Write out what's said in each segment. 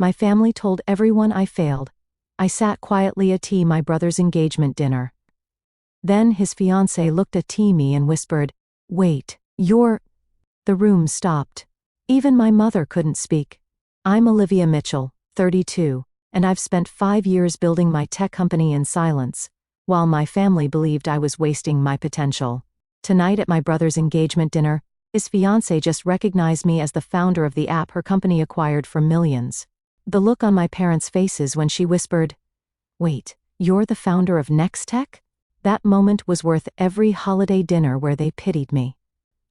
My family told everyone I failed. I sat quietly at my brother's engagement dinner. Then his fiancé looked at me and whispered, "Wait, you're—" The room stopped. Even my mother couldn't speak. I'm Olivia Mitchell, 32, and I've spent 5 years building my tech company in silence, while my family believed I was wasting my potential. Tonight at my brother's engagement dinner, his fiancé just recognized me as the founder of the app her company acquired for millions. The look on my parents' faces when she whispered, "Wait, you're the founder of Nextech?" That moment was worth every holiday dinner where they pitied me.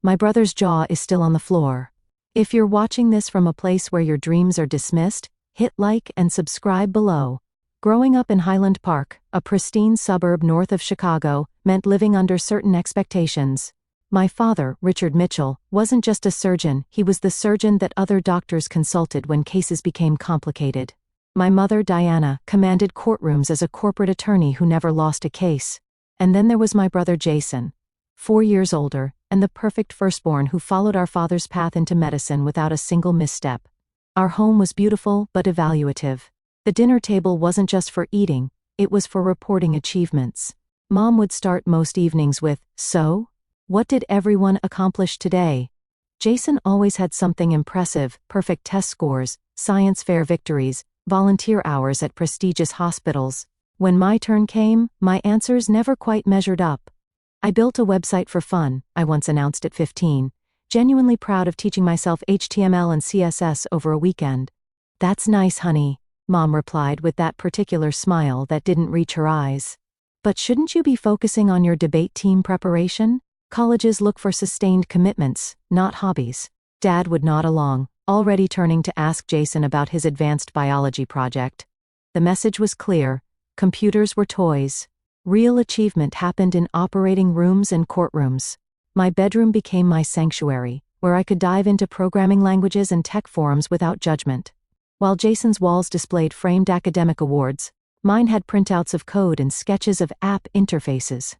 My brother's jaw is still on the floor. If you're watching this from a place where your dreams are dismissed, hit like and subscribe below. Growing up in Highland Park, a pristine suburb north of Chicago, meant living under certain expectations. My father, Richard Mitchell, wasn't just a surgeon, he was the surgeon that other doctors consulted when cases became complicated. My mother, Diana, commanded courtrooms as a corporate attorney who never lost a case. And then there was my brother Jason, 4 years older, and the perfect firstborn who followed our father's path into medicine without a single misstep. Our home was beautiful but evaluative. The dinner table wasn't just for eating, it was for reporting achievements. Mom would start most evenings with, "So? What did everyone accomplish today?" Jason always had something impressive: perfect test scores, science fair victories, volunteer hours at prestigious hospitals. When my turn came, my answers never quite measured up. "I built a website for fun," I once announced at 15, genuinely proud of teaching myself HTML and CSS over a weekend. "That's nice, honey," Mom replied with that particular smile that didn't reach her eyes. "But shouldn't you be focusing on your debate team preparation? Colleges look for sustained commitments, not hobbies." Dad would nod along, already turning to ask Jason about his advanced biology project. The message was clear: computers were toys. Real achievement happened in operating rooms and courtrooms. My bedroom became my sanctuary, where I could dive into programming languages and tech forums without judgment. While Jason's walls displayed framed academic awards, mine had printouts of code and sketches of app interfaces.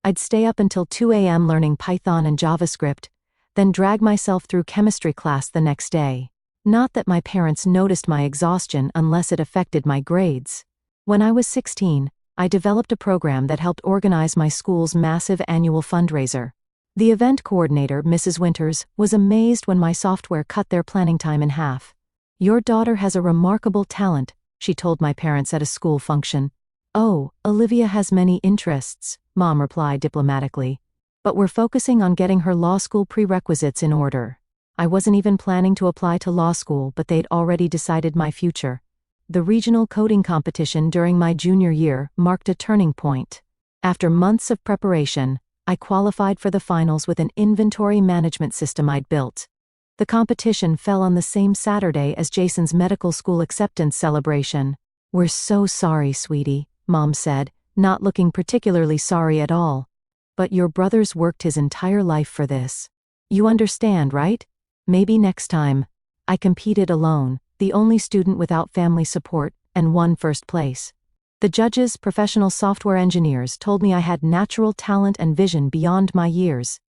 I'd stay up until 2 a.m. learning Python and JavaScript, then drag myself through chemistry class the next day. Not that my parents noticed my exhaustion unless it affected my grades. When I was 16, I developed a program that helped organize my school's massive annual fundraiser. The event coordinator, Mrs. Winters, was amazed when my software cut their planning time in half. "Your daughter has a remarkable talent," she told my parents at a school function. "Oh, Olivia has many interests," Mom replied diplomatically. "But we're focusing on getting her law school prerequisites in order." I wasn't even planning to apply to law school, but they'd already decided my future. The regional coding competition during my junior year marked a turning point. After months of preparation, I qualified for the finals with an inventory management system I'd built. The competition fell on the same Saturday as Jason's medical school acceptance celebration. "We're so sorry, sweetie," Mom said, not looking particularly sorry at all. "But your brother's worked his entire life for this. You understand, right? Maybe next time." I competed alone, the only student without family support, and won first place. The judges, professional software engineers, told me I had natural talent and vision beyond my years.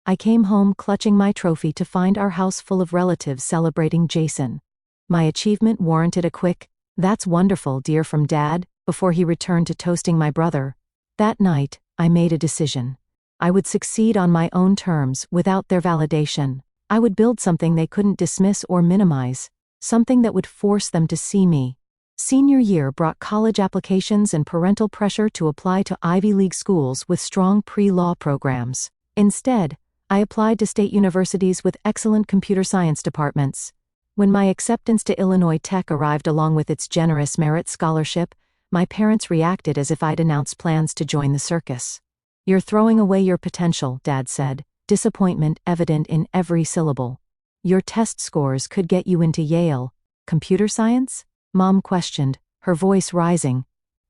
I came home clutching my trophy to find our house full of relatives celebrating Jason. My achievement warranted a quick, "That's wonderful, dear," from Dad, before he returned to toasting my brother. That night, I made a decision. I would succeed on my own terms, without their validation. I would build something they couldn't dismiss or minimize, something that would force them to see me. Senior year brought college applications and parental pressure to apply to Ivy League schools with strong pre-law programs. Instead, I applied to state universities with excellent computer science departments. When my acceptance to Illinois Tech arrived along with its generous merit scholarship, my parents reacted as if I'd announced plans to join the circus. "You're throwing away your potential," Dad said, disappointment evident in every syllable. "Your test scores could get you into Yale." "Computer science?" Mom questioned, her voice rising.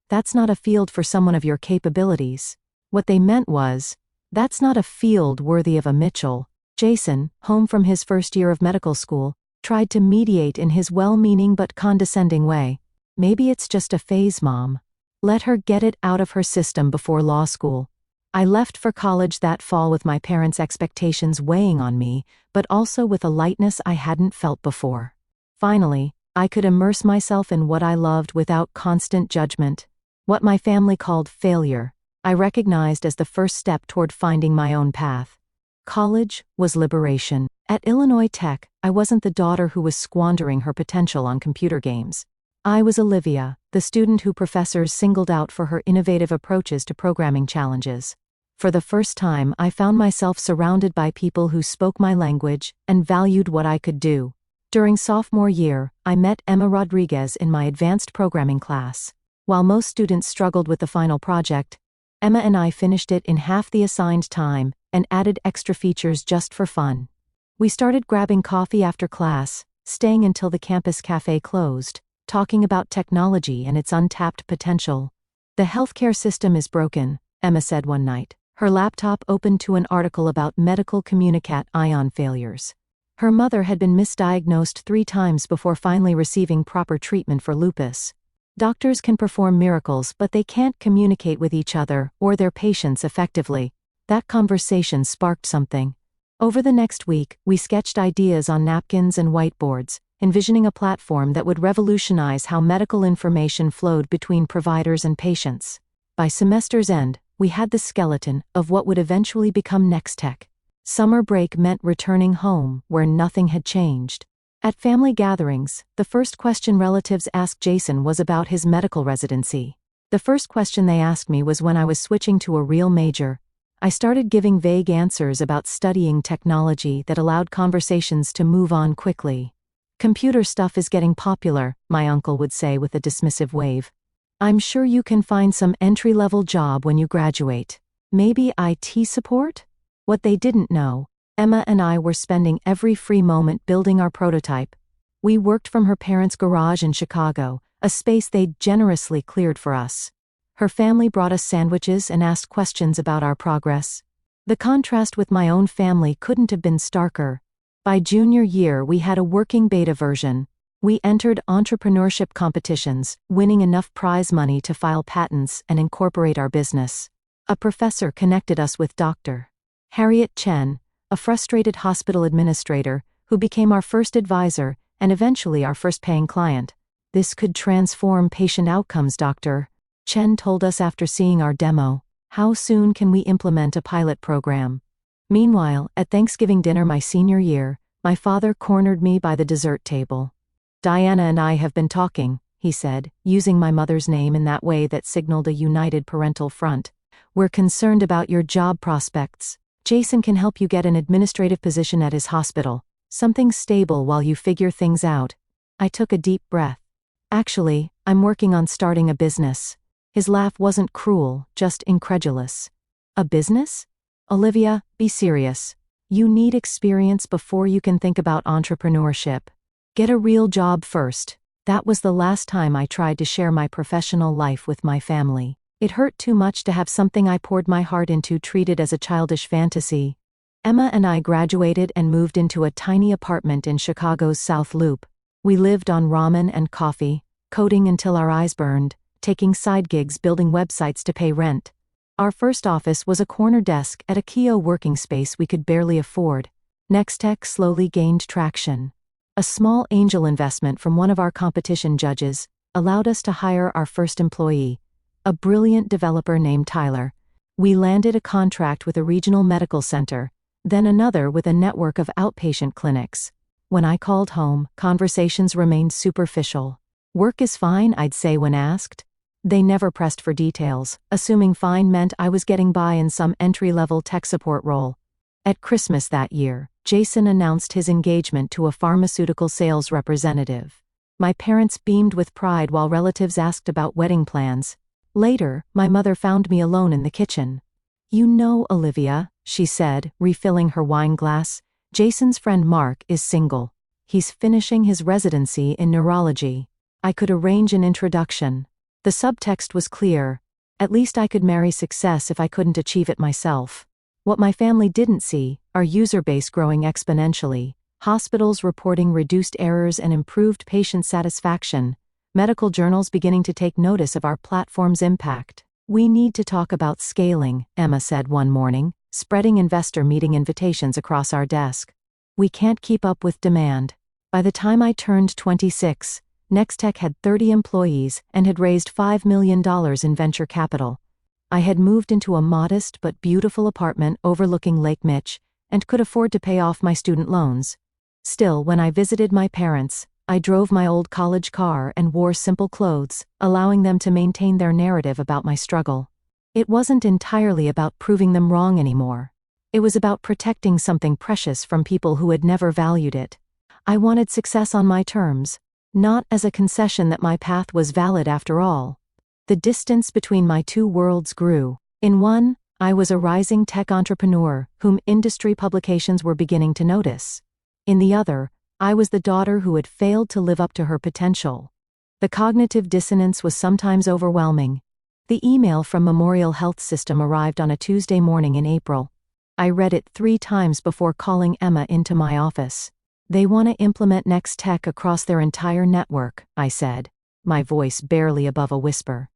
"That's not a field for someone of your capabilities." What they meant was, that's not a field worthy of a Mitchell. Jason, home from his first year of medical school, tried to mediate in his well-meaning but condescending way. "Maybe it's just a phase, Mom. Let her get it out of her system before law school." I left for college that fall with my parents' expectations weighing on me, but also with a lightness I hadn't felt before. Finally, I could immerse myself in what I loved without constant judgment. What my family called failure, I recognized as the first step toward finding my own path. College was liberation. At Illinois Tech, I wasn't the daughter who was squandering her potential on computer games. I was Olivia, the student who professors singled out for her innovative approaches to programming challenges. For the first time, I found myself surrounded by people who spoke my language and valued what I could do. During sophomore year, I met Emma Rodriguez in my advanced programming class. While most students struggled with the final project, Emma and I finished it in half the assigned time and added extra features just for fun. We started grabbing coffee after class, staying until the campus cafe closed, talking about technology and its untapped potential. "The healthcare system is broken," Emma said one night. Her laptop opened to an article about medical communicate ion failures. Her mother had been misdiagnosed 3 times before finally receiving proper treatment for lupus. Doctors can perform miracles, but they can't communicate with each other or their patients effectively. That conversation sparked something. Over the next week, we sketched ideas on napkins and whiteboards, envisioning a platform that would revolutionize how medical information flowed between providers and patients. By semester's end, we had the skeleton of what would eventually become Nextech. Summer break meant returning home, where nothing had changed. At family gatherings, the first question relatives asked Jason was about his medical residency. The first question they asked me was when I was switching to a real major. I started giving vague answers about studying technology that allowed conversations to move on quickly. "Computer stuff is getting popular," my uncle would say with a dismissive wave. "I'm sure you can find some entry-level job when you graduate. Maybe IT support?" What they didn't know, Emma and I were spending every free moment building our prototype. We worked from her parents' garage in Chicago, a space they'd generously cleared for us. Her family brought us sandwiches and asked questions about our progress. The contrast with my own family couldn't have been starker. By junior year, we had a working beta version. We entered entrepreneurship competitions, winning enough prize money to file patents and incorporate our business. A professor connected us with Dr. Harriet Chen, a frustrated hospital administrator, who became our first advisor and eventually our first paying client. "This could transform patient outcomes, Doctor," Chen told us after seeing our demo. "How soon can we implement a pilot program?" Meanwhile, at Thanksgiving dinner my senior year, my father cornered me by the dessert table. "Diana and I have been talking," he said, using my mother's name in that way that signaled a united parental front. "We're concerned about your job prospects. Jason can help you get an administrative position at his hospital, something stable while you figure things out." I took a deep breath. "Actually, I'm working on starting a business." His laugh wasn't cruel, just incredulous. "A business? Olivia, be serious. You need experience before you can think about entrepreneurship. Get a real job first." That was the last time I tried to share my professional life with my family. It hurt too much to have something I poured my heart into treated as a childish fantasy. Emma and I graduated and moved into a tiny apartment in Chicago's South Loop. We lived on ramen and coffee, coding until our eyes burned, taking side gigs building websites to pay rent. Our first office was a corner desk at a Kio working space we could barely afford. Nextech slowly gained traction. A small angel investment from one of our competition judges allowed us to hire our first employee, a brilliant developer named Tyler. We landed a contract with a regional medical center, then another with a network of outpatient clinics. When I called home, conversations remained superficial. "Work is fine," I'd say when asked. They never pressed for details, assuming fine meant I was getting by in some entry-level tech support role. At Christmas that year, Jason announced his engagement to a pharmaceutical sales representative. My parents beamed with pride while relatives asked about wedding plans. Later, my mother found me alone in the kitchen. "You know, Olivia," she said, refilling her wine glass, "Jason's friend Mark is single. He's finishing his residency in neurology. I could arrange an introduction." The subtext was clear. At least I could marry success if I couldn't achieve it myself. What my family didn't see, our user base growing exponentially, hospitals reporting reduced errors and improved patient satisfaction, medical journals beginning to take notice of our platform's impact. "We need to talk about scaling," Emma said one morning, spreading investor meeting invitations across our desk. "We can't keep up with demand." By the time I turned 26, Nextech had 30 employees and had raised $5 million in venture capital. I had moved into a modest but beautiful apartment overlooking Lake Mitch and could afford to pay off my student loans. Still, when I visited my parents, I drove my old college car and wore simple clothes, allowing them to maintain their narrative about my struggle. It wasn't entirely about proving them wrong anymore. It was about protecting something precious from people who had never valued it. I wanted success on my terms, not as a concession that my path was valid after all. The distance between my two worlds grew. In one, I was a rising tech entrepreneur whom industry publications were beginning to notice. In the other, I was the daughter who had failed to live up to her potential. The cognitive dissonance was sometimes overwhelming. The email from Memorial Health System arrived on a Tuesday morning in April. I read it 3 times before calling Emma into my office. "They want to implement Nextech across their entire network," I said, my voice barely above a whisper.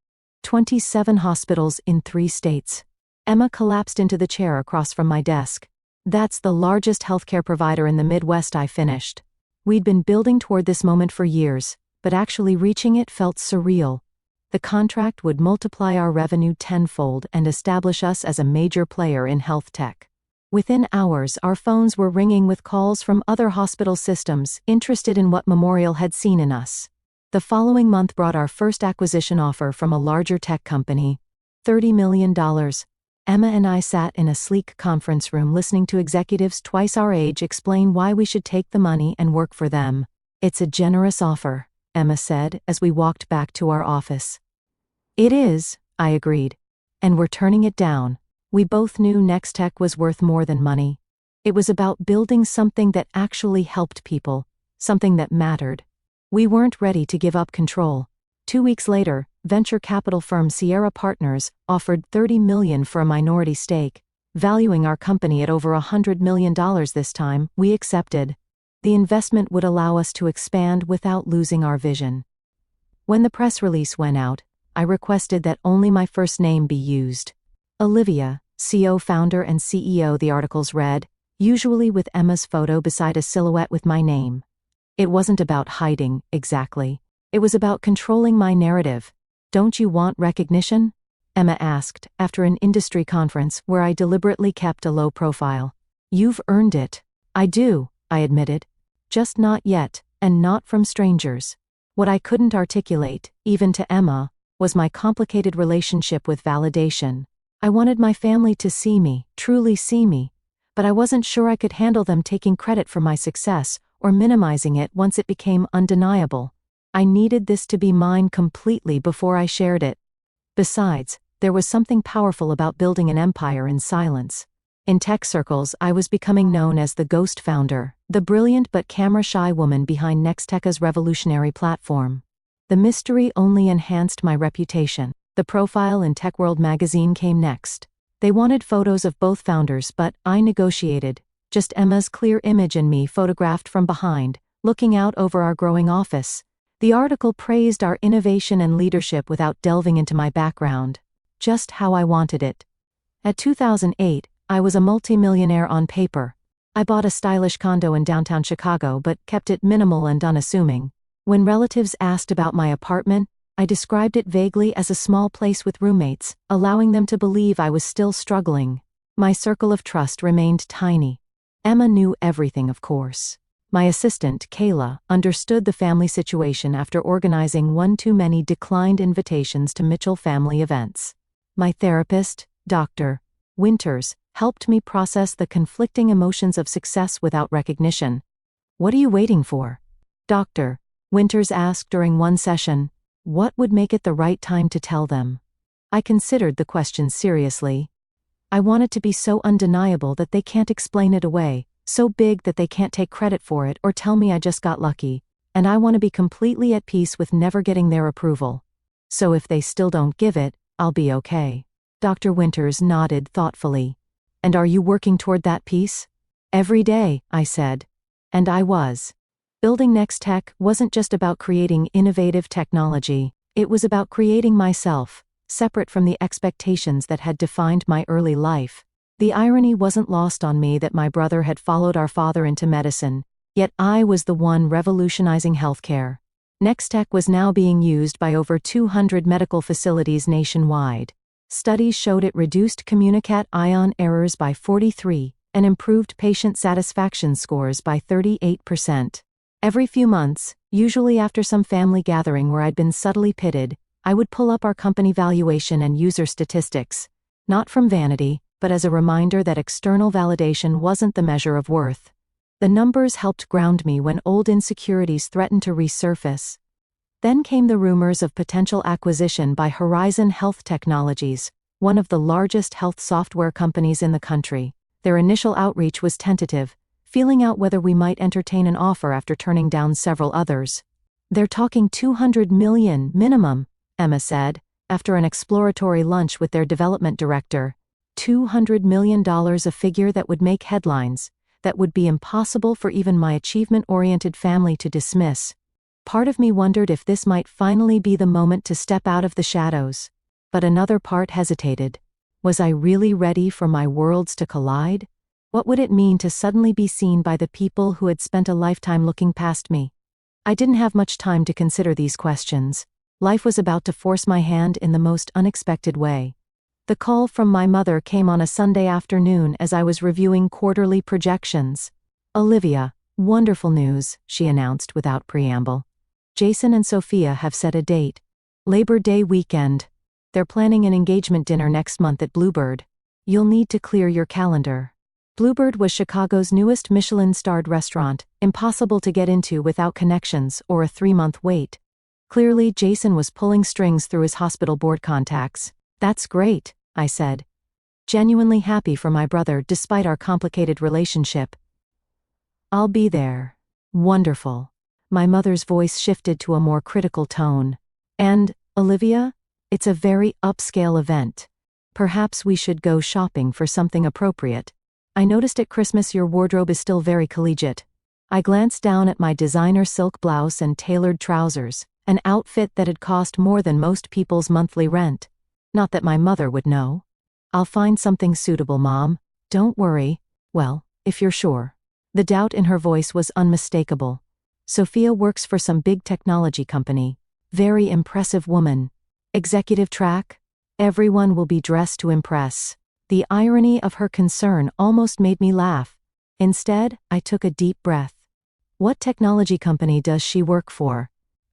27 hospitals in 3 states. Emma collapsed into the chair across from my desk. "That's the largest healthcare provider in the Midwest," I finished. We'd been building toward this moment for years, but actually reaching it felt surreal. The contract would multiply our revenue tenfold and establish us as a major player in health tech. Within hours, our phones were ringing with calls from other hospital systems interested in what Memorial had seen in us. The following month brought our first acquisition offer from a larger tech company, $30 million. Emma and I sat in a sleek conference room listening to executives twice our age explain why we should take the money and work for them. "It's a generous offer," Emma said as we walked back to our office. "It is," I agreed. "And we're turning it down." We both knew Nextech was worth more than money. It was about building something that actually helped people, something that mattered. We weren't ready to give up control. 2 weeks later, venture capital firm Sierra Partners offered $30 million for a minority stake. Valuing our company at over $100 million this time, we accepted. The investment would allow us to expand without losing our vision. When the press release went out, I requested that only my first name be used. Olivia, CO founder and CEO, the articles read, usually with Emma's photo beside a silhouette with my name. It wasn't about hiding, exactly. It was about controlling my narrative. "Don't you want recognition?" Emma asked, after an industry conference where I deliberately kept a low profile. "You've earned it." "I do," I admitted. "Just not yet, and not from strangers." What I couldn't articulate, even to Emma, was my complicated relationship with validation. I wanted my family to see me, truly see me, but I wasn't sure I could handle them taking credit for my success or minimizing it once it became undeniable. I needed this to be mine completely before I shared it. Besides, there was something powerful about building an empire in silence. In tech circles, I was becoming known as the ghost founder, the brilliant but camera-shy woman behind Nextech's revolutionary platform. The mystery only enhanced my reputation. The profile in TechWorld magazine came next. They wanted photos of both founders, but I negotiated. Just Emma's clear image and me photographed from behind, looking out over our growing office. The article praised our innovation and leadership without delving into my background. Just how I wanted it. At 2008, I was a multimillionaire on paper. I bought a stylish condo in downtown Chicago but kept it minimal and unassuming. When relatives asked about my apartment, I described it vaguely as a small place with roommates, allowing them to believe I was still struggling. My circle of trust remained tiny. Emma knew everything, of course. My assistant, Kayla, understood the family situation after organizing one too many declined invitations to Mitchell family events. My therapist, Dr. Winters, helped me process the conflicting emotions of success without recognition. "What are you waiting for?" Dr. Winters asked during one session. What would make it the right time to tell them? I considered the question seriously. I want it to be so undeniable that they can't explain it away, so big that they can't take credit for it or tell me I just got lucky, and I want to be completely at peace with never getting their approval. So if they still don't give it, I'll be okay. Dr. Winters nodded thoughtfully. "And are you working toward that peace?" "Every day," I said. And I was. Building Nextech wasn't just about creating innovative technology, it was about creating myself, separate from the expectations that had defined my early life. The irony wasn't lost on me that my brother had followed our father into medicine, yet I was the one revolutionizing healthcare. Nextech was now being used by over 200 medical facilities nationwide. Studies showed it reduced communicate-ion errors by 43% and improved patient satisfaction scores by 38%. Every few months, usually after some family gathering where I'd been subtly pitted, I would pull up our company valuation and user statistics, not from vanity, but as a reminder that external validation wasn't the measure of worth. The numbers helped ground me when old insecurities threatened to resurface. Then came the rumors of potential acquisition by Horizon Health Technologies, one of the largest health software companies in the country. Their initial outreach was tentative, feeling out whether we might entertain an offer after turning down several others. "They're talking $200 million minimum," Emma said, after an exploratory lunch with their development director. $200 million, a figure that would make headlines, that would be impossible for even my achievement-oriented family to dismiss. Part of me wondered if this might finally be the moment to step out of the shadows. But another part hesitated. Was I really ready for my worlds to collide? What would it mean to suddenly be seen by the people who had spent a lifetime looking past me? I didn't have much time to consider these questions. Life was about to force my hand in the most unexpected way. The call from my mother came on a Sunday afternoon as I was reviewing quarterly projections. "Olivia, wonderful news," she announced without preamble. "Jason and Sophia have set a date. Labor Day weekend. They're planning an engagement dinner next month at Bluebird. You'll need to clear your calendar." Bluebird was Chicago's newest Michelin-starred restaurant, impossible to get into without connections or a 3-month wait. Clearly, Jason was pulling strings through his hospital board contacts. "That's great," I said, genuinely happy for my brother despite our complicated relationship. "I'll be there." "Wonderful." My mother's voice shifted to a more critical tone. "And, Olivia, it's a very upscale event. Perhaps we should go shopping for something appropriate. I noticed at Christmas your wardrobe is still very collegiate." I glanced down at my designer silk blouse and tailored trousers, an outfit that had cost more than most people's monthly rent. Not that my mother would know. "I'll find something suitable, Mom. Don't worry." "Well, if you're sure." The doubt in her voice was unmistakable. "Sophia works for some big technology company. Very impressive woman. Executive track? Everyone will be dressed to impress." The irony of her concern almost made me laugh. Instead, I took a deep breath. "What technology company does she work for?"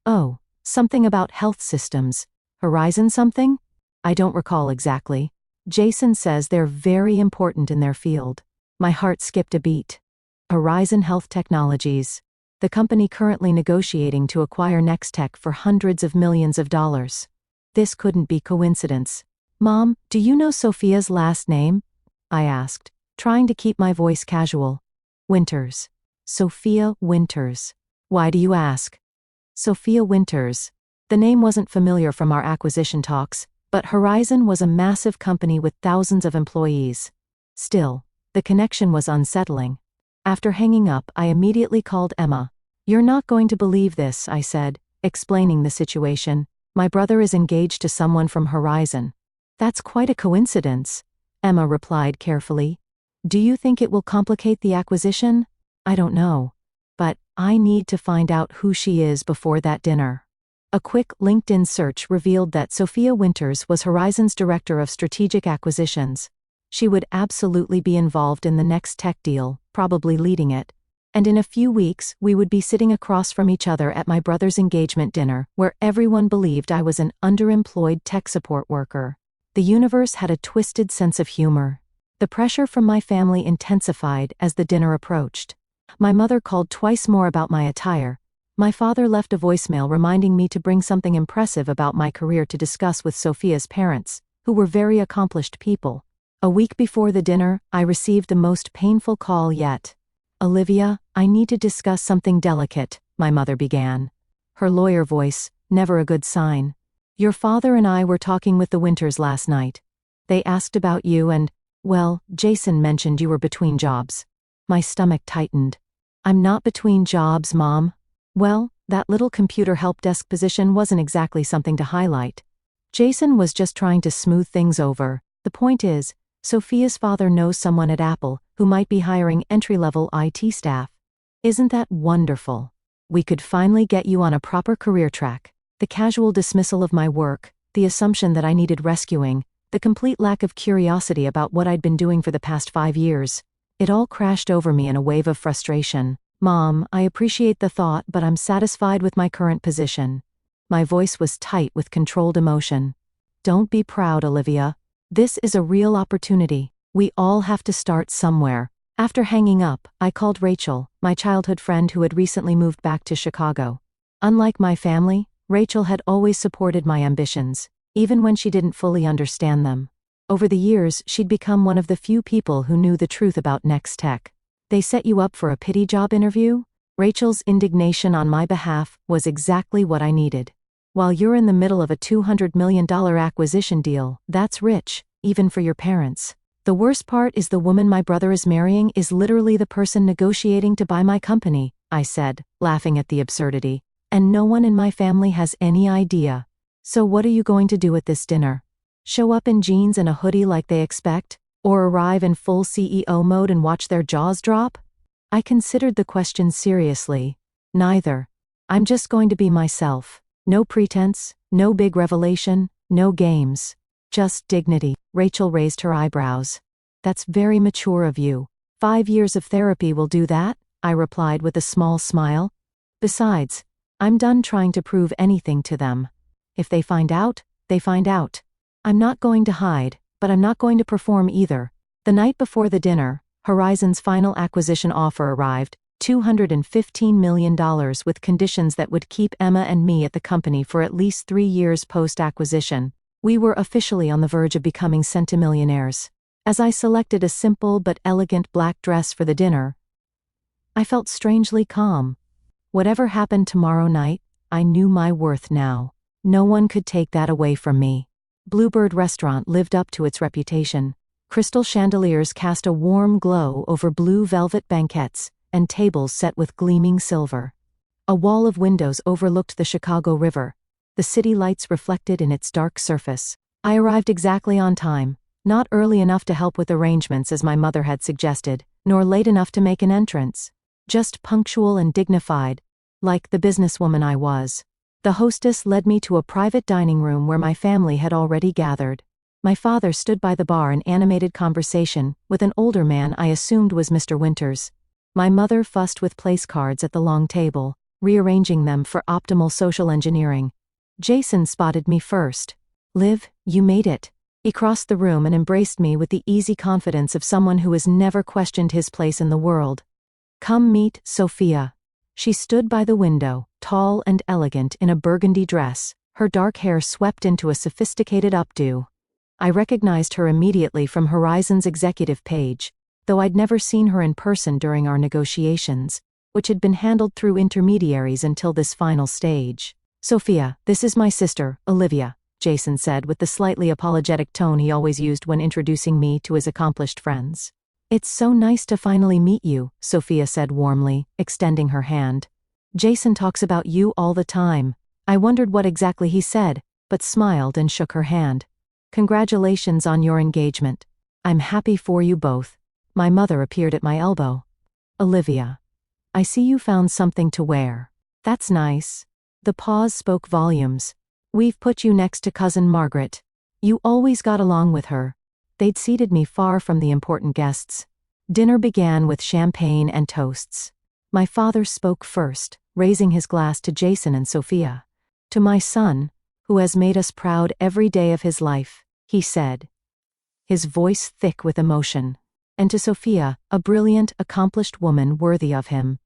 "Oh, something about health systems. Horizon something?" "I don't recall exactly. Jason says they're very important in their field." My heart skipped a beat. Horizon Health Technologies. The company currently negotiating to acquire Nextech for hundreds of millions of dollars. This couldn't be coincidence. "Mom, do you know Sophia's last name?" I asked, trying to keep my voice casual. "Winters. Sophia Winters." "Why do you ask?" Sophia Winters. The name wasn't familiar from our acquisition talks, but Horizon was a massive company with thousands of employees. Still, the connection was unsettling. After hanging up, I immediately called Emma. "You're not going to believe this," I said, explaining the situation. "My brother is engaged to someone from Horizon." "That's quite a coincidence," Emma replied carefully. "Do you think it will complicate the acquisition?" "I don't know. But I need to find out who she is before that dinner." A quick LinkedIn search revealed that Sophia Winters was Horizon's Director of Strategic Acquisitions. She would absolutely be involved in the next tech deal, probably leading it. And in a few weeks, we would be sitting across from each other at my brother's engagement dinner, where everyone believed I was an underemployed tech support worker. The universe had a twisted sense of humor. The pressure from my family intensified as the dinner approached. My mother called twice more about my attire. My father left a voicemail reminding me to bring something impressive about my career to discuss with Sophia's parents, who were very accomplished people. A week before the dinner, I received the most painful call yet. "Olivia, I need to discuss something delicate," my mother began. Her lawyer voice, never a good sign. "Your father and I were talking with the Winters last night. They asked about you and, well, Jason mentioned you were between jobs." My stomach tightened. "I'm not between jobs, Mom." "Well, that little computer help desk position wasn't exactly something to highlight. Jason was just trying to smooth things over. The point is, Sophia's father knows someone at Apple who might be hiring entry-level IT staff. Isn't that wonderful?" We could finally get you on a proper career track. The casual dismissal of my work, the assumption that I needed rescuing, the complete lack of curiosity about what I'd been doing for the past 5 years. It all crashed over me in a wave of frustration. Mom, I appreciate the thought, but I'm satisfied with my current position. My voice was tight with controlled emotion. Don't be proud, Olivia. This is a real opportunity. We all have to start somewhere. After hanging up, I called Rachel, my childhood friend who had recently moved back to Chicago. Unlike my family, Rachel had always supported my ambitions, even when she didn't fully understand them. Over the years, she'd become one of the few people who knew the truth about Next Tech. They set you up for a pity job interview? Rachel's indignation on my behalf was exactly what I needed. While you're in the middle of a $200 million acquisition deal, that's rich, even for your parents. The worst part is the woman my brother is marrying is literally the person negotiating to buy my company, I said, laughing at the absurdity. And no one in my family has any idea. So what are you going to do at this dinner? Show up in jeans and a hoodie like they expect? Or arrive in full CEO mode and watch their jaws drop? I considered the question seriously. Neither. I'm just going to be myself. No pretense, no big revelation, no games. Just dignity. Rachel raised her eyebrows. That's very mature of you. 5 years of therapy will do that, I replied with a small smile. Besides, I'm done trying to prove anything to them. If they find out, they find out. I'm not going to hide, but I'm not going to perform either. The night before the dinner, Horizon's final acquisition offer arrived, $215 million with conditions that would keep Emma and me at the company for at least 3 years post-acquisition. We were officially on the verge of becoming centimillionaires. As I selected a simple but elegant black dress for the dinner, I felt strangely calm. Whatever happened tomorrow night, I knew my worth now. No one could take that away from me. Bluebird Restaurant lived up to its reputation. Crystal chandeliers cast a warm glow over blue velvet banquettes, and tables set with gleaming silver. A wall of windows overlooked the Chicago River, the city lights reflected in its dark surface. I arrived exactly on time, not early enough to help with arrangements as my mother had suggested, nor late enough to make an entrance. Just punctual and dignified, like the businesswoman I was. The hostess led me to a private dining room where my family had already gathered. My father stood by the bar in animated conversation with an older man I assumed was Mr. Winters. My mother fussed with place cards at the long table, rearranging them for optimal social engineering. Jason spotted me first. Liv, you made it. He crossed the room and embraced me with the easy confidence of someone who has never questioned his place in the world. Come meet Sophia. She stood by the window, tall and elegant in a burgundy dress, her dark hair swept into a sophisticated updo. I recognized her immediately from Horizon's executive page, though I'd never seen her in person during our negotiations, which had been handled through intermediaries until this final stage. Sophia, this is my sister, Olivia, Jason said with the slightly apologetic tone he always used when introducing me to his accomplished friends. It's so nice to finally meet you, Sophia said warmly, extending her hand. Jason talks about you all the time. I wondered what exactly he said, but smiled and shook her hand. Congratulations on your engagement. I'm happy for you both. My mother appeared at my elbow. Olivia. I see you found something to wear. That's nice. The pause spoke volumes. We've put you next to cousin Margaret. You always got along with her. They'd seated me far from the important guests. Dinner began with champagne and toasts. My father spoke first, raising his glass to Jason and Sophia. To my son, who has made us proud every day of his life, he said, his voice thick with emotion. And to Sophia, a brilliant, accomplished woman worthy of him.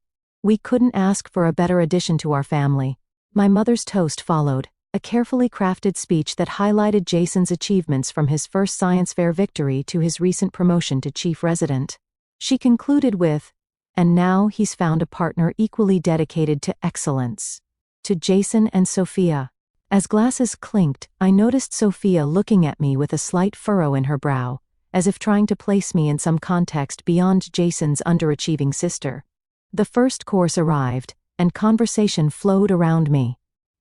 We couldn't ask for a better addition to our family. My mother's toast followed, a carefully crafted speech that highlighted Jason's achievements from his first science fair victory to his recent promotion to chief resident. She concluded with, and now he's found a partner equally dedicated to excellence. To Jason and Sophia. As glasses clinked, I noticed Sophia looking at me with a slight furrow in her brow, as if trying to place me in some context beyond Jason's underachieving sister. The first course arrived, and conversation flowed around me.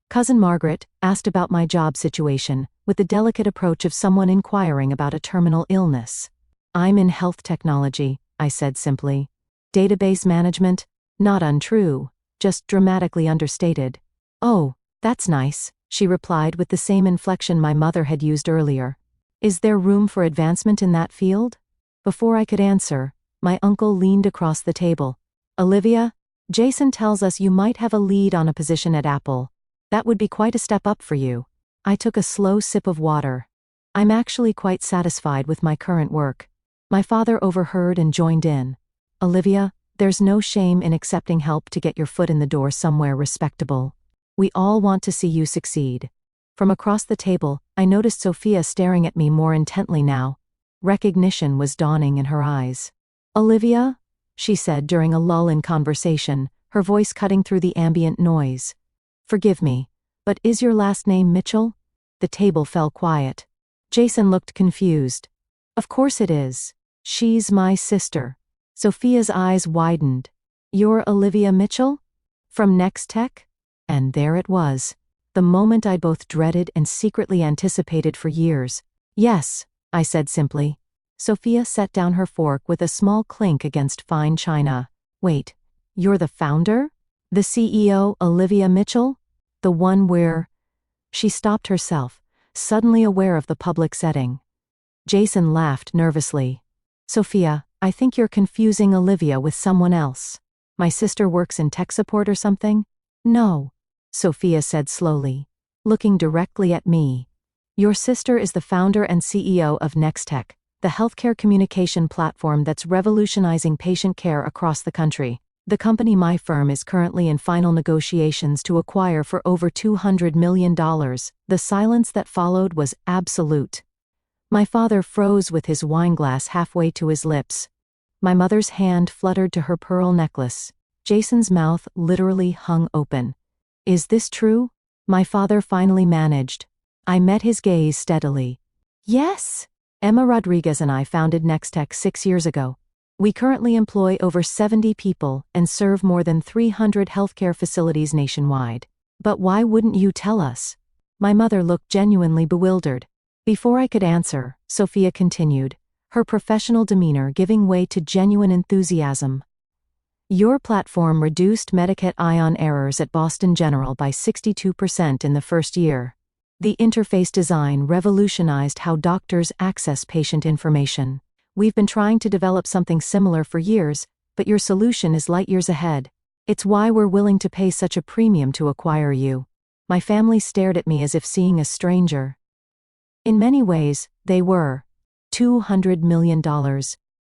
Cousin Margaret asked about my job situation, with the delicate approach of someone inquiring about a terminal illness. I'm in health technology, I said simply. Database management? Not untrue. just dramatically understated. "Oh, that's nice," she replied with the same inflection my mother had used earlier. "Is there room for advancement in that field?" Before I could answer, my uncle leaned across the table. "Olivia, Jason tells us you might have a lead on a position at Apple. That would be quite a step up for you." I took a slow sip of water. I'm actually quite satisfied with my current work. My father overheard and joined in. "Olivia, there's no shame in accepting help to get your foot in the door somewhere respectable. We all want to see you succeed." From across the table, I noticed Sophia staring at me more intently now. Recognition was dawning in her eyes. "Olivia?" she said during a lull in conversation, her voice cutting through the ambient noise. "Forgive me, but is your last name Mitchell?" The table fell quiet. Jason looked confused. "Of course it is. She's my sister." Sophia's eyes widened. "You're Olivia Mitchell? From Next Tech?" And there it was. The moment I'd both dreaded and secretly anticipated for years. "Yes," I said simply. Sophia set down her fork with a small clink against fine china. "Wait, you're the founder? The CEO, Olivia Mitchell? The one where—" She stopped herself, suddenly aware of the public setting. Jason laughed nervously. "Sophia, I think you're confusing Olivia with someone else. My sister works in tech support or something?" "No," Sophia said slowly, looking directly at me. "Your sister is the founder and CEO of Nextech, the healthcare communication platform that's revolutionizing patient care across the country. The company my firm is currently in final negotiations to acquire for over $200 million. The silence that followed was absolute. My father froze with his wineglass halfway to his lips. My mother's hand fluttered to her pearl necklace. Jason's mouth literally hung open. "Is this true?" my father finally managed. I met his gaze steadily. "Yes. Emma Rodriguez and I founded Nextech 6 years ago. We currently employ over 70 people and serve more than 300 healthcare facilities nationwide. But why wouldn't you tell us?" My mother looked genuinely bewildered. Before I could answer, Sophia continued, her professional demeanor giving way to genuine enthusiasm. "Your platform reduced Medicaid ion errors at Boston General by 62% in the first year. The interface design revolutionized how doctors access patient information. We've been trying to develop something similar for years, but your solution is light years ahead. It's why we're willing to pay such a premium to acquire you." My family stared at me as if seeing a stranger. In many ways, they were. $200 million.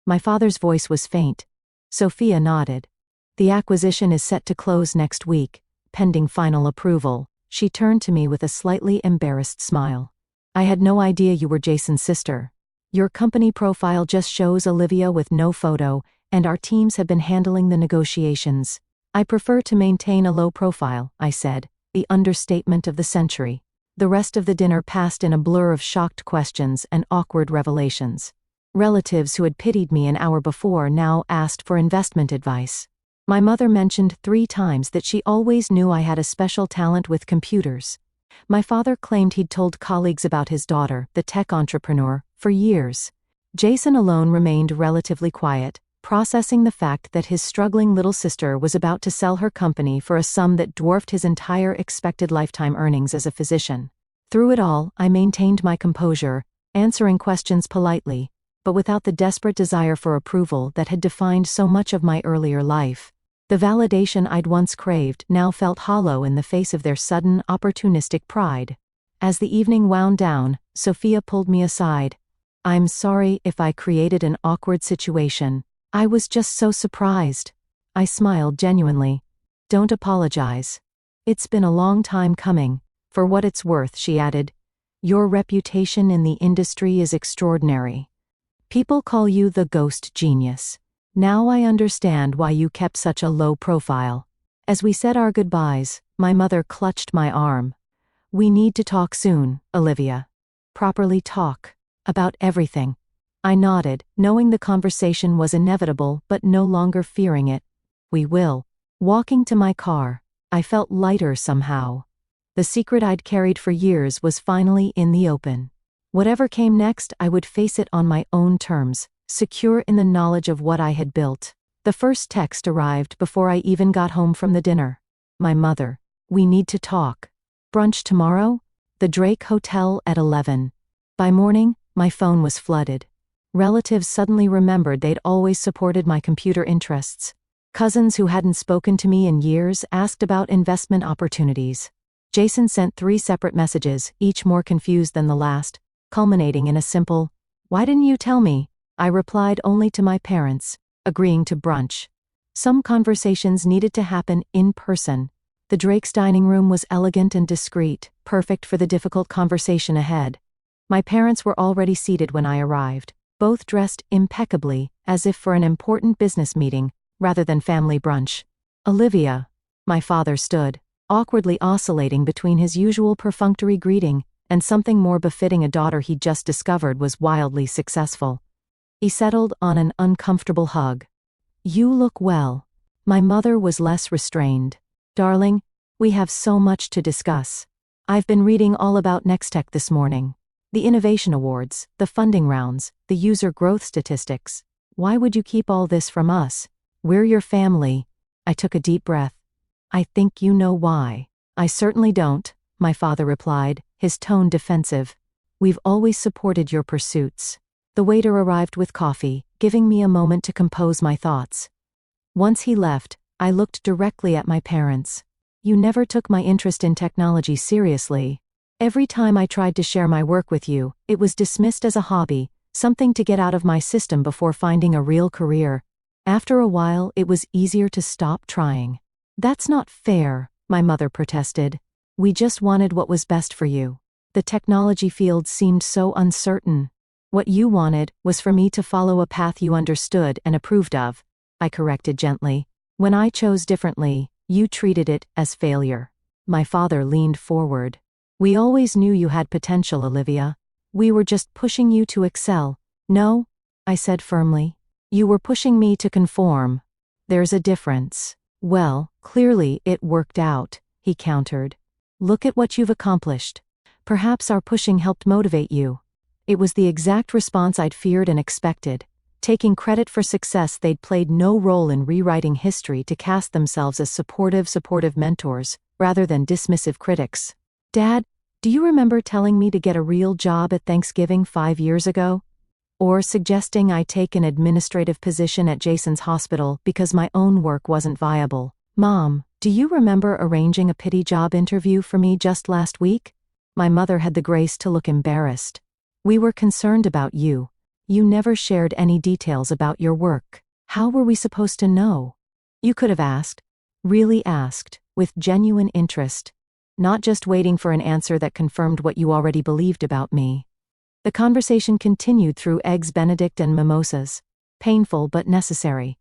My father's voice was faint. Sophia nodded. "The acquisition is set to close next week, pending final approval." She turned to me with a slightly embarrassed smile. "I had no idea you were Jason's sister. Your company profile just shows Olivia with no photo, and our teams have been handling the negotiations." "I prefer to maintain a low profile," I said, the understatement of the century. The rest of the dinner passed in a blur of shocked questions and awkward revelations. Relatives who had pitied me an hour before now asked for investment advice. My mother mentioned 3 times that she always knew I had a special talent with computers. My father claimed he'd told colleagues about his daughter, the tech entrepreneur, for years. Jason alone remained relatively quiet, processing the fact that his struggling little sister was about to sell her company for a sum that dwarfed his entire expected lifetime earnings as a physician. Through it all, I maintained my composure, answering questions politely, but without the desperate desire for approval that had defined so much of my earlier life. The validation I'd once craved now felt hollow in the face of their sudden, opportunistic pride. As the evening wound down, Sophia pulled me aside. "I'm sorry if I created an awkward situation. I was just so surprised." I smiled genuinely. "Don't apologize. It's been a long time coming." "For what it's worth," she added, "your reputation in the industry is extraordinary. People call you the ghost genius. Now I understand why you kept such a low profile." As we said our goodbyes, my mother clutched my arm. "We need to talk soon, Olivia. Properly talk. About everything." I nodded, knowing the conversation was inevitable but no longer fearing it. "We will." Walking to my car, I felt lighter somehow. The secret I'd carried for years was finally in the open. Whatever came next, I would face it on my own terms, secure in the knowledge of what I had built. The first text arrived before I even got home from the dinner. my mother. We need to talk. Brunch tomorrow? The Drake Hotel at 11. By morning, my phone was flooded. Relatives suddenly remembered they'd always supported my computer interests. Cousins who hadn't spoken to me in years asked about investment opportunities. Jason sent 3 separate messages, each more confused than the last, culminating in a simple, "Why didn't you tell me?" I replied only to my parents, agreeing to brunch. Some conversations needed to happen in person. The Drake's dining room was elegant and discreet, perfect for the difficult conversation ahead. My parents were already seated when I arrived, both dressed impeccably, as if for an important business meeting, rather than family brunch. "Olivia." My father stood, awkwardly oscillating between his usual perfunctory greeting and something more befitting a daughter he'd just discovered was wildly successful. He settled on an uncomfortable hug. "You look well." My mother was less restrained. "Darling, we have so much to discuss. I've been reading all about Nextech this morning. The innovation awards, the funding rounds, the user growth statistics. Why would you keep all this from us? We're your family." I took a deep breath. "I think you know why." "I certainly don't," my father replied, his tone defensive. "We've always supported your pursuits." The waiter arrived with coffee, giving me a moment to compose my thoughts. Once he left, I looked directly at my parents. "You never took my interest in technology seriously. Every time I tried to share my work with you, it was dismissed as a hobby, something to get out of my system before finding a real career. After a while, it was easier to stop trying." "That's not fair," my mother protested. "We just wanted what was best for you. The technology field seemed so uncertain. What you wanted was for me to follow a path you understood and approved of," I corrected gently. "When I chose differently, you treated it as failure." My father leaned forward. "We always knew you had potential, Olivia. We were just pushing you to excel." "No," I said firmly. "You were pushing me to conform. There's a difference." "Well, clearly it worked out," he countered. "Look at what you've accomplished. Perhaps our pushing helped motivate you." It was the exact response I'd feared and expected. Taking credit for success they'd played no role in rewriting history to cast themselves as supportive mentors, rather than dismissive critics. "Dad, do you remember telling me to get a real job at Thanksgiving 5 years ago? Or suggesting I take an administrative position at Jason's hospital because my own work wasn't viable? Mom, do you remember arranging a pity job interview for me just last week?" My mother had the grace to look embarrassed. "We were concerned about you. You never shared any details about your work. How were we supposed to know? You could have asked. Really asked, with genuine interest. Not just waiting for an answer that confirmed what you already believed about me." The conversation continued through Eggs Benedict and mimosas. Painful but necessary.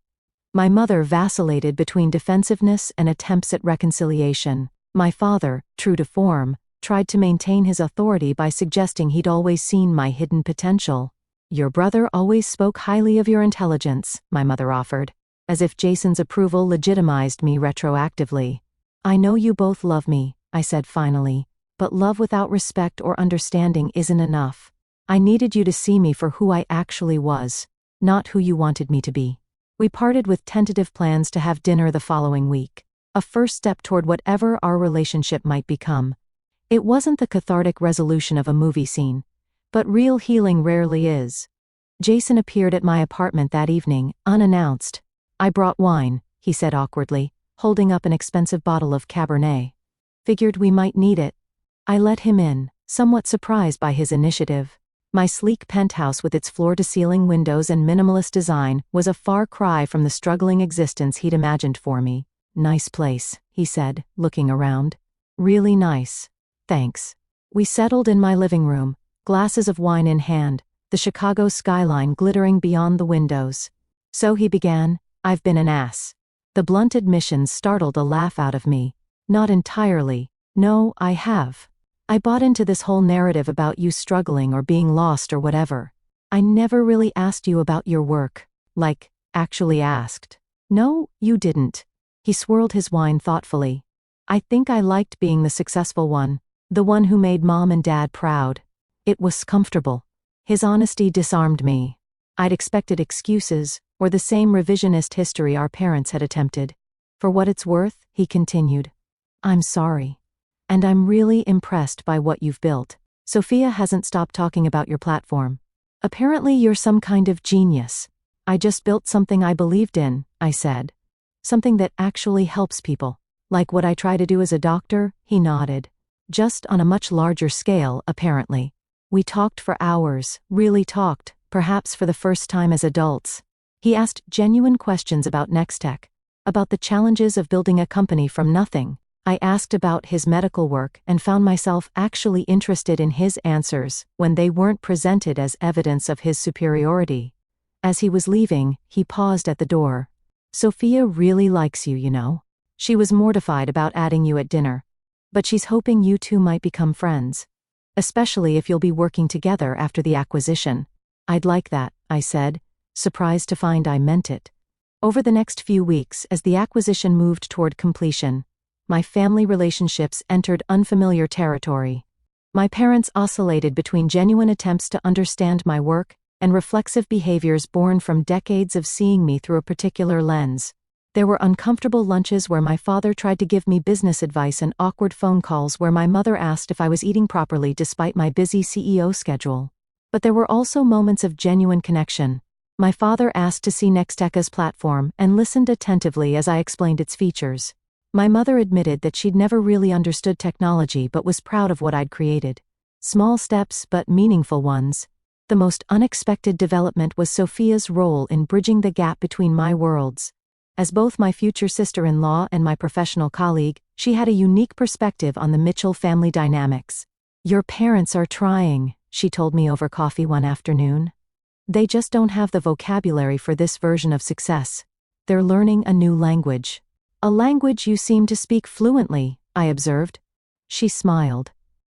My mother vacillated between defensiveness and attempts at reconciliation. My father, true to form, tried to maintain his authority by suggesting he'd always seen my hidden potential. "Your brother always spoke highly of your intelligence," my mother offered, as if Jason's approval legitimized me retroactively. "I know you both love me," I said finally, "but love without respect or understanding isn't enough. I needed you to see me for who I actually was, not who you wanted me to be." We parted with tentative plans to have dinner the following week, a first step toward whatever our relationship might become. It wasn't the cathartic resolution of a movie scene, but real healing rarely is. Jason appeared at my apartment that evening, unannounced. "I brought wine," he said awkwardly, holding up an expensive bottle of Cabernet. "Figured we might need it." I let him in, somewhat surprised by his initiative. My sleek penthouse with its floor-to-ceiling windows and minimalist design was a far cry from the struggling existence he'd imagined for me. "Nice place," he said, looking around. "Really nice. Thanks." We settled in my living room, glasses of wine in hand, the Chicago skyline glittering beyond the windows. "So," he began, "I've been an ass." The blunt admission startled a laugh out of me. "Not entirely. No, I have. I bought into this whole narrative about you struggling or being lost or whatever. I never really asked you about your work. Like, actually asked." "No, you didn't." He swirled his wine thoughtfully. "I think I liked being the successful one, the one who made Mom and Dad proud. It was comfortable." His honesty disarmed me. I'd expected excuses, or the same revisionist history our parents had attempted. "For what it's worth," he continued, I'm sorry. And I'm really impressed by what you've built. Sophia hasn't stopped talking about your platform. Apparently you're some kind of genius. I just built something I believed in, I said. Something that actually helps people. Like what I try to do as a doctor, he nodded. Just on a much larger scale, apparently. We talked for hours, really talked, perhaps for the first time as adults. He asked genuine questions about Nextech, about the challenges of building a company from nothing. I asked about his medical work and found myself actually interested in his answers when they weren't presented as evidence of his superiority. As he was leaving, he paused at the door. Sophia really likes you, you know. She was mortified about adding you at dinner. But she's hoping you two might become friends. Especially if you'll be working together after the acquisition. I'd like that, I said, surprised to find I meant it. Over the next few weeks, as the acquisition moved toward completion, my family relationships entered unfamiliar territory. My parents oscillated between genuine attempts to understand my work and reflexive behaviors born from decades of seeing me through a particular lens. There were uncomfortable lunches where my father tried to give me business advice and awkward phone calls where my mother asked if I was eating properly despite my busy CEO schedule. But there were also moments of genuine connection. My father asked to see Nextech's platform and listened attentively as I explained its features. My mother admitted that she'd never really understood technology but was proud of what I'd created. Small steps but meaningful ones. The most unexpected development was Sophia's role in bridging the gap between my worlds. As both my future sister-in-law and my professional colleague, she had a unique perspective on the Mitchell family dynamics. Your parents are trying, she told me over coffee one afternoon. They just don't have the vocabulary for this version of success. They're learning a new language. A language you seem to speak fluently, I observed. She smiled.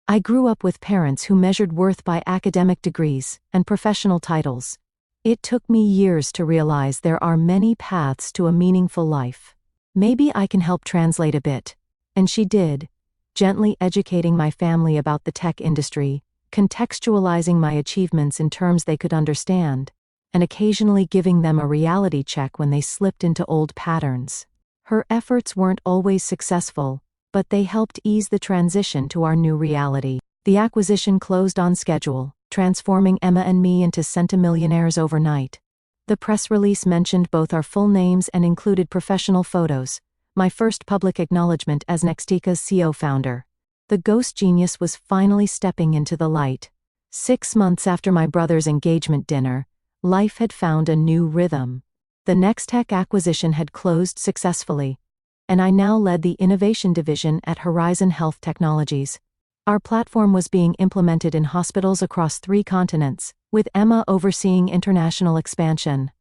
I grew up with parents who measured worth by academic degrees and professional titles. It took me years to realize there are many paths to a meaningful life. Maybe I can help translate a bit. And she did, gently educating my family about the tech industry, contextualizing my achievements in terms they could understand, and occasionally giving them a reality check when they slipped into old patterns. Her efforts weren't always successful, but they helped ease the transition to our new reality. The acquisition closed on schedule, transforming Emma and me into centimillionaires overnight. The press release mentioned both our full names and included professional photos, my first public acknowledgement as Nextech's CEO founder. The ghost genius was finally stepping into the light. 6 months after my brother's engagement dinner, life had found a new rhythm. The Nextech acquisition had closed successfully, and I now led the innovation division at Horizon Health Technologies. Our platform was being implemented in hospitals across 3 continents, with Emma overseeing international expansion.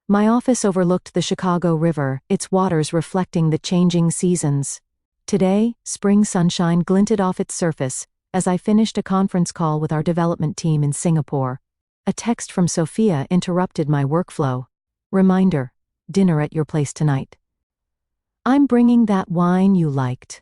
My office overlooked the Chicago River, its waters reflecting the changing seasons. Today, spring sunshine glinted off its surface as I finished a conference call with our development team in Singapore. A text from Sophia interrupted my workflow. Reminder: dinner at your place tonight. I'm bringing that wine you liked.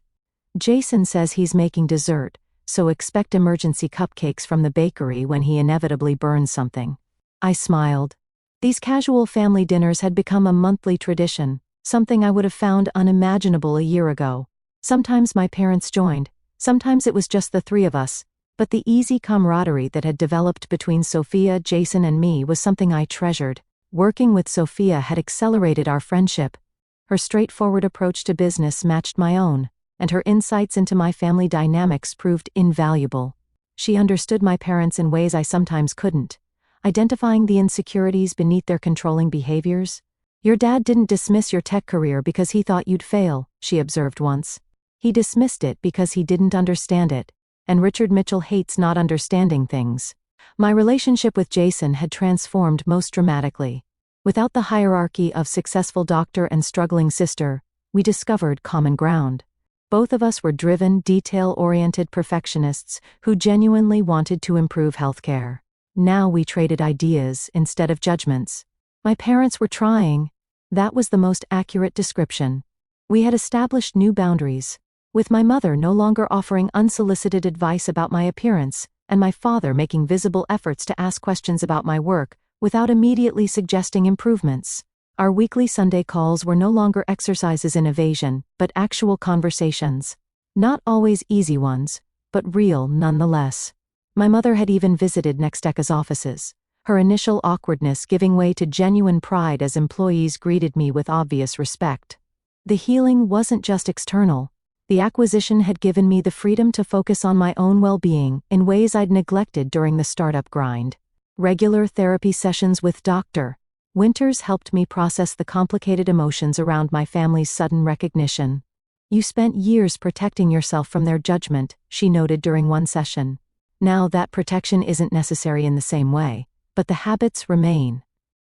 Jason says he's making dessert, so expect emergency cupcakes from the bakery when he inevitably burns something. I smiled. These casual family dinners had become a monthly tradition, something I would have found unimaginable a year ago. Sometimes my parents joined, sometimes it was just the 3 of us, but the easy camaraderie that had developed between Sophia, Jason, and me was something I treasured. Working with Sophia had accelerated our friendship. Her straightforward approach to business matched my own, and her insights into my family dynamics proved invaluable. She understood my parents in ways I sometimes couldn't, identifying the insecurities beneath their controlling behaviors. Your dad didn't dismiss your tech career because he thought you'd fail, she observed once. He dismissed it because he didn't understand it, and Richard Mitchell hates not understanding things. My relationship with Jason had transformed most dramatically. Without the hierarchy of successful doctor and struggling sister, we discovered common ground. Both of us were driven, detail-oriented perfectionists who genuinely wanted to improve healthcare. Now we traded ideas instead of judgments. My parents were trying. That was the most accurate description. We had established new boundaries, with my mother no longer offering unsolicited advice about my appearance, and my father making visible efforts to ask questions about my work without immediately suggesting improvements. Our weekly Sunday calls were no longer exercises in evasion, but actual conversations. Not always easy ones, but real nonetheless. My mother had even visited Nexteca's offices, her initial awkwardness giving way to genuine pride as employees greeted me with obvious respect. The healing wasn't just external. The acquisition had given me the freedom to focus on my own well-being in ways I'd neglected during the startup grind. Regular therapy sessions with Dr. Winters helped me process the complicated emotions around my family's sudden recognition. "You spent years protecting yourself from their judgment," she noted during one session. "Now that protection isn't necessary in the same way, but the habits remain.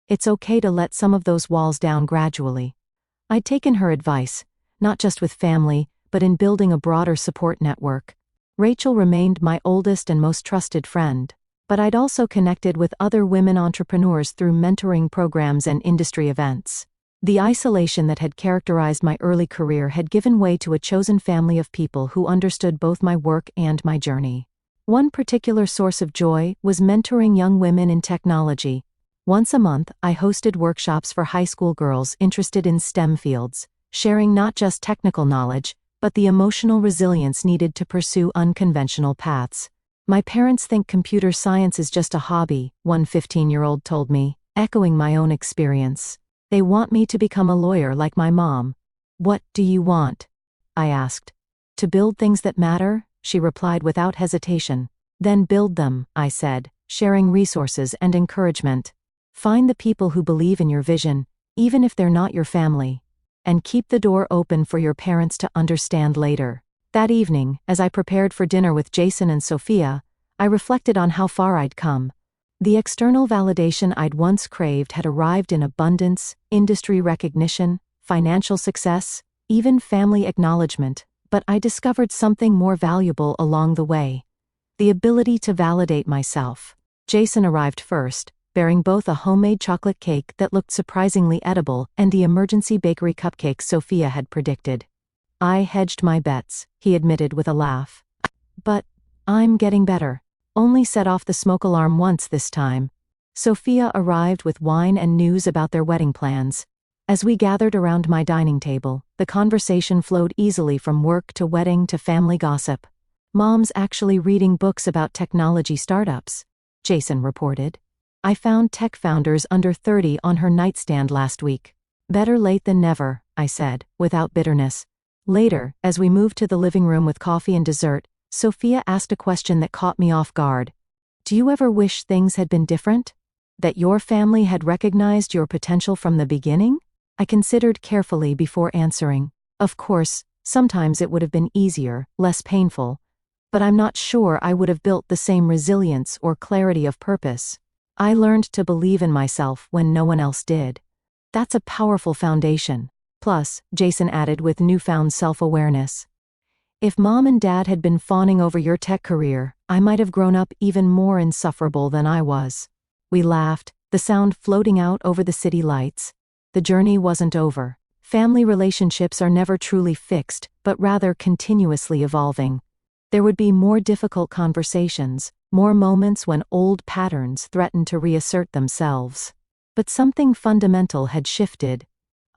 It's okay to let some of those walls down gradually." I'd taken her advice, not just with family, but in building a broader support network. Rachel remained my oldest and most trusted friend, but I'd also connected with other women entrepreneurs through mentoring programs and industry events. The isolation that had characterized my early career had given way to a chosen family of people who understood both my work and my journey. One particular source of joy was mentoring young women in technology. Once a month, I hosted workshops for high school girls interested in STEM fields, sharing not just technical knowledge, but the emotional resilience needed to pursue unconventional paths. "My parents think computer science is just a hobby," one 15-year-old told me, echoing my own experience. "They want me to become a lawyer like my mom." "What do you want?" I asked. "To build things that matter," she replied without hesitation. "Then build them," I said, sharing resources and encouragement. "Find the people who believe in your vision, even if they're not your family. And keep the door open for your parents to understand later." That evening, as I prepared for dinner with Jason and Sophia, I reflected on how far I'd come. The external validation I'd once craved had arrived in abundance, industry recognition, financial success, even family acknowledgement, but I discovered something more valuable along the way. The ability to validate myself. Jason arrived first, bearing both a homemade chocolate cake that looked surprisingly edible and the emergency bakery cupcakes Sophia had predicted. "I hedged my bets," he admitted with a laugh. "But I'm getting better. Only set off the smoke alarm once this time." Sophia arrived with wine and news about their wedding plans. As we gathered around my dining table, the conversation flowed easily from work to wedding to family gossip. "Mom's actually reading books about technology startups," Jason reported. "I found tech founders under 30 on her nightstand last week." "Better late than never," I said, without bitterness. Later, as we moved to the living room with coffee and dessert, Sophia asked a question that caught me off guard. "Do you ever wish things had been different? That your family had recognized your potential from the beginning?" I considered carefully before answering. Of course, sometimes it would have been easier, less painful. But I'm not sure I would have built the same resilience or clarity of purpose. I learned to believe in myself when no one else did. That's a powerful foundation. Plus, Jason added with newfound self-awareness, "If Mom and Dad had been fawning over your tech career, I might have grown up even more insufferable than I was." We laughed, the sound floating out over the city lights. The journey wasn't over. Family relationships are never truly fixed, but rather continuously evolving. There would be more difficult conversations, more moments when old patterns threatened to reassert themselves. But something fundamental had shifted.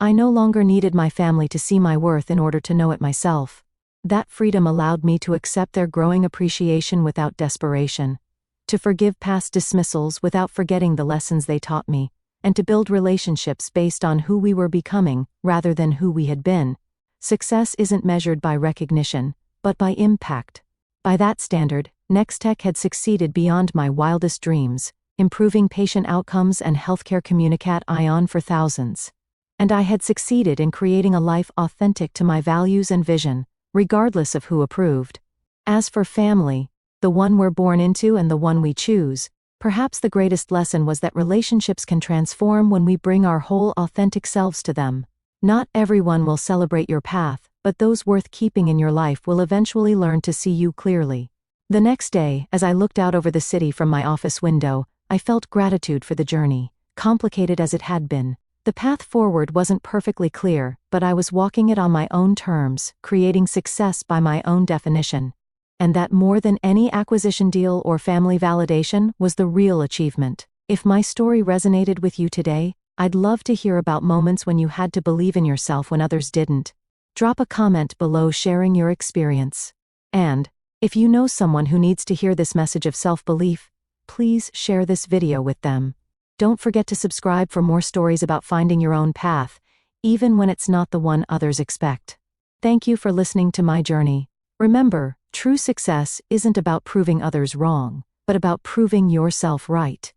I no longer needed my family to see my worth in order to know it myself. That freedom allowed me to accept their growing appreciation without desperation, to forgive past dismissals without forgetting the lessons they taught me, and to build relationships based on who we were becoming rather than who we had been. Success isn't measured by recognition, but by impact. By that standard, Nextech had succeeded beyond my wildest dreams, improving patient outcomes and healthcare communicate ion for thousands. And I had succeeded in creating a life authentic to my values and vision, regardless of who approved. As for family, the one we're born into and the one we choose, perhaps the greatest lesson was that relationships can transform when we bring our whole authentic selves to them. Not everyone will celebrate your path, but those worth keeping in your life will eventually learn to see you clearly. The next day, as I looked out over the city from my office window, I felt gratitude for the journey, complicated as it had been. The path forward wasn't perfectly clear, but I was walking it on my own terms, creating success by my own definition. And that more than any acquisition deal or family validation was the real achievement. If my story resonated with you today, I'd love to hear about moments when you had to believe in yourself when others didn't. Drop a comment below sharing your experience. And, if you know someone who needs to hear this message of self-belief, please share this video with them. Don't forget to subscribe for more stories about finding your own path, even when it's not the one others expect. Thank you for listening to my journey. Remember, true success isn't about proving others wrong, but about proving yourself right.